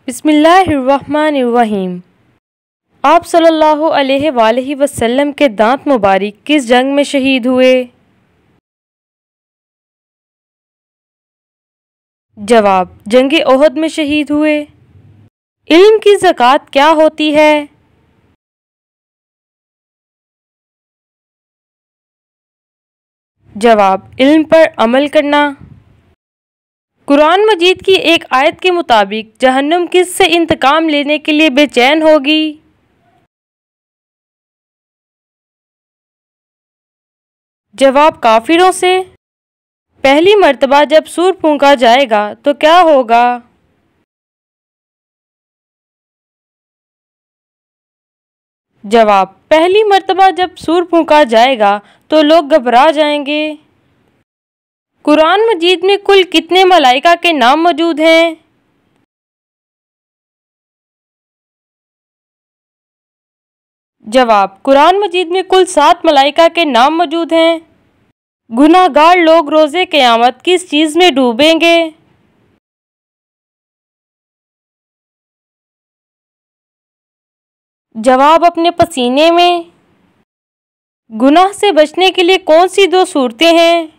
बिस्मिल्लाहिर्रहमानिर्रहीम। आप सल्लल्लाहु अलैहि वसल्लम के दांत मुबारक किस जंग में शहीद हुए? जवाब, जंग ओहद में शहीद हुए। इल्म की ज़कात क्या होती है? जवाब, इल्म पर अमल करना। कुरान मजीद की एक आयत के मुताबिक जहन्नुम किससे इंतकाम लेने के लिए बेचैन होगी? जवाब, काफिरों से। पहली मर्तबा जब सूर फूंका जाएगा तो क्या होगा? जवाब, पहली मर्तबा जब सूर फूंका जाएगा तो लोग घबरा जाएंगे। कुरान मजीद में कुल कितने मलाइका के नाम मौजूद हैं? जवाब, कुरान मजीद में कुल 7 मलाइका के नाम मौजूद हैं। गुनाहगार लोग रोज़े क़यामत किस चीज़ में डूबेंगे? जवाब, अपने पसीने में। गुनाह से बचने के लिए कौन सी 2 सूरतें हैं?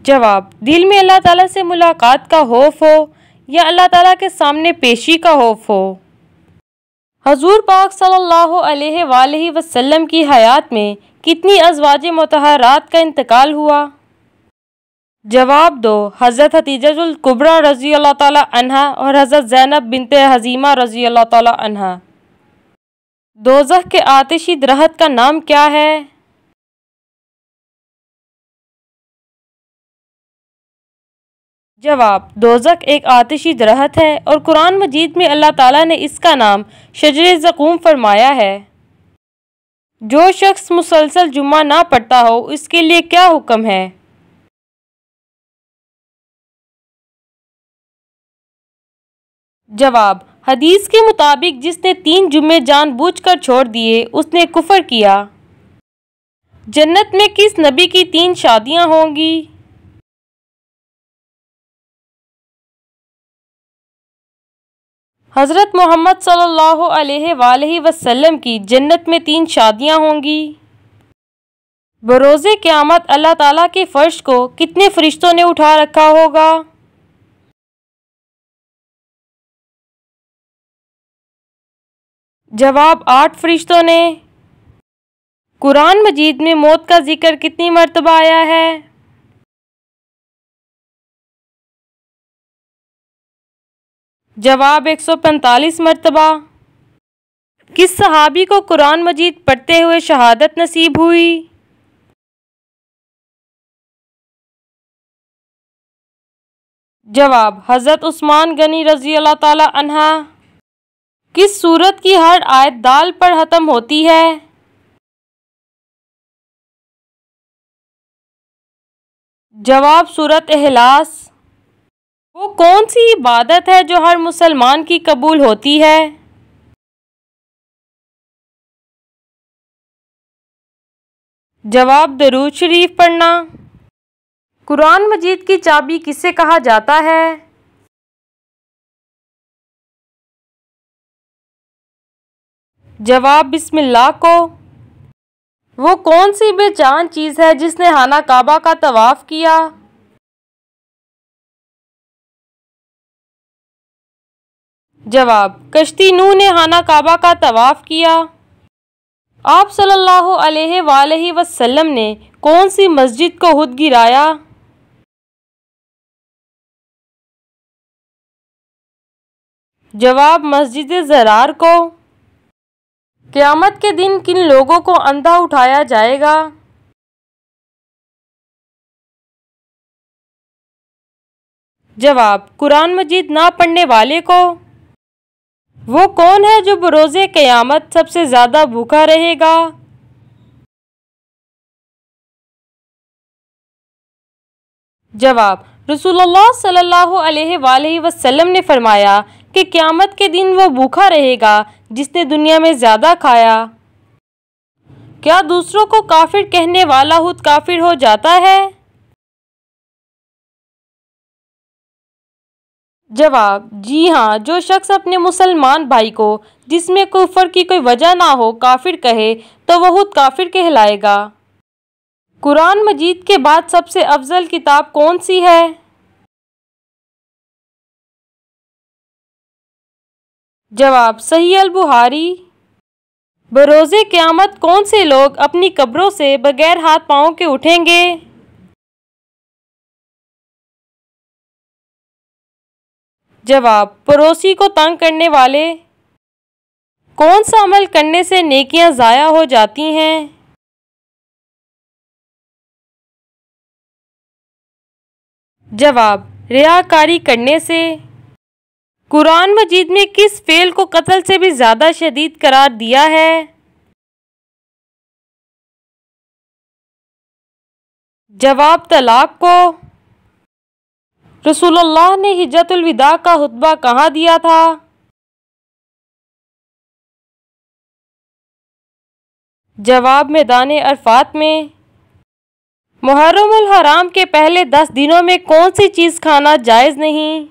जवाब, दिल में अल्लाह ताला से मुलाकात का खौफ हो या अल्लाह ताला के सामने पेशी का खौफ हो। हजूर पाक सल्लल्लाहु अलैहि वसल्लम की हयात में कितनी अज़वाज मुतहरात का इंतकाल हुआ? जवाब 2, हज़रत हतीजतुल कुबरा रज़ी अल्लाह ताला अन्हा और हज़रत ज़ैनब बिनते हज़ीमा रज़ी अल्लाह ताला अन्हा। दोज़ख के आतिशी दरख्त का नाम क्या है? जवाब, दोज़ख एक आतिशी दरख्त है और कुरान मजीद में अल्लाह ताला ने इसका नाम शजरे ज़क़ूम फरमाया है। जो शख्स मुसलसल जुम्मा ना पढ़ता हो इसके लिए क्या हुक्म है? जवाब, हदीस के मुताबिक जिसने 3 जुम्मे जानबूझकर छोड़ दिए उसने कुफ्र किया। जन्नत में किस नबी की 3 शादियां होंगी? हज़रत मोहम्मद सल्लल्लाहु अलैहि वसल्लम की जन्नत में 3 शादियां होंगी। बरोज़े क़यामत अल्लाह ताला के फ़र्श को कितने फरिश्तों ने उठा रखा होगा? जवाब, 8 फरिश्तों ने। कुरान मजीद में मौत का जिक्र कितनी मर्तबा आया है? जवाब, 145 मर्तबा। किस सहाबी को कुरान मजीद पढ़ते हुए शहादत नसीब हुई? जवाब, हज़रत उस्मान गनी रज़ी अल्लाह ताला अन्हा। किस सूरत की हर आयत दाल पर ख़त्म होती है? जवाब, सूरत इखलास। वो कौन सी इबादत है जो हर मुसलमान की कबूल होती है? जवाब, दरूद शरीफ पढ़ना। कुरान मजीद की चाबी किसे कहा जाता है? जवाब, बिस्मिल्लाह को। वो कौन सी बेजान चीज़ है जिसने खाना काबा का तवाफ़ किया? जवाब, कश्ती नूह ने खाना काबा का तवाफ़ किया। आप सल्लल्लाहु अलैहि वसल्लम ने कौन सी मस्जिद को खुद गिराया? जवाब, मस्जिद ज़रार को। क़यामत के दिन किन लोगों को अंधा उठाया जाएगा? जवाब, कुरान मजीद ना पढ़ने वाले को। वो कौन है जो बरोज़े क़यामत सबसे ज़्यादा भूखा रहेगा? जवाब, रसूलुल्लाह सल्लल्लाहु अलैहि वसल्लम ने फरमाया कि क़यामत के दिन वो भूखा रहेगा जिसने दुनिया में ज़्यादा खाया। क्या दूसरों को काफिर कहने वाला खुद काफिर हो जाता है? जवाब: जी हाँ, जो शख्स अपने मुसलमान भाई को जिसमें कुफ्र की कोई वजह ना हो काफिर कहे तो वह खुद काफिर कहलाएगा। कुरान मजीद के बाद सबसे अफजल किताब कौन सी है? जवाब: सही अल बुखारी। बरोज़े क़यामत कौन से लोग अपनी कब्रों से बगैर हाथ पांव के उठेंगे? जवाब: पड़ोसी को तंग करने वाले। कौन सा अमल करने से नेकियां ज़ाया हो जाती हैं? जवाब: रियाकारी करने से। कुरान मजीद में किस फेल को कत्ल से भी ज़्यादा शदीद करार दिया है? जवाब: तलाक को। रसूलुल्लाह ने हिज्जतुल विदा का खुतबा कहाँ दिया था? जवाब: मैदान अरफात में। मुहर्रमुल हराम के पहले 10 दिनों में कौन सी चीज़ खाना जायज़ नहीं?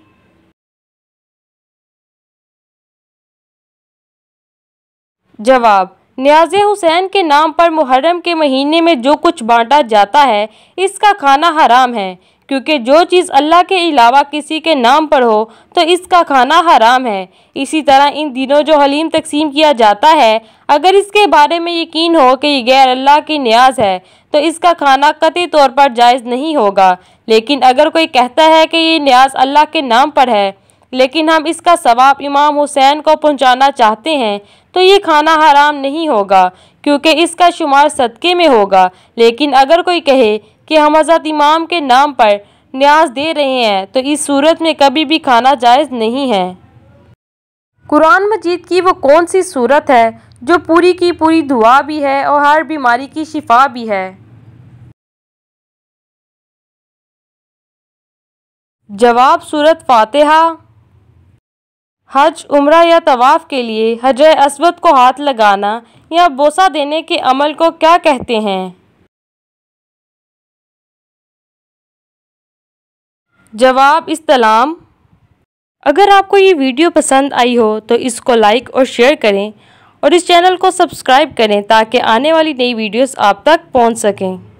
जवाब: न्याज़े हुसैन के नाम पर मुहर्रम के महीने में जो कुछ बांटा जाता है इसका खाना हराम है, क्योंकि जो चीज़ अल्लाह के अलावा किसी के नाम पर हो तो इसका खाना हराम है। इसी तरह इन दिनों जो हलीम तकसीम किया जाता है, अगर इसके बारे में यकीन हो कि ये गैर अल्लाह की न्याज है तो इसका खाना कतई तौर पर जायज़ नहीं होगा। लेकिन अगर कोई कहता है कि ये न्याज अल्लाह के नाम पर है लेकिन हम इसका सवाब इमाम हुसैन को पहुंचाना चाहते हैं तो ये खाना हराम नहीं होगा, क्योंकि इसका शुमार सदक़े में होगा। लेकिन अगर कोई कहे कि हम हज़रत इमाम के नाम पर न्याज दे रहे हैं तो इस सूरत में कभी भी खाना जायज़ नहीं है। कुरान मजीद की वो कौन सी सूरत है जो पूरी की पूरी दुआ भी है और हर बीमारी की शिफा भी है? जवाब: सूरत फातिहा। हज, उम्रा या तवाफ़ के लिए हजर अस्वद को हाथ लगाना या बोसा देने के अमल को क्या कहते हैं? जवाब: इस्तलाम। अगर आपको ये वीडियो पसंद आई हो तो इसको लाइक और शेयर करें और इस चैनल को सब्सक्राइब करें ताकि आने वाली नई वीडियोस आप तक पहुंच सकें।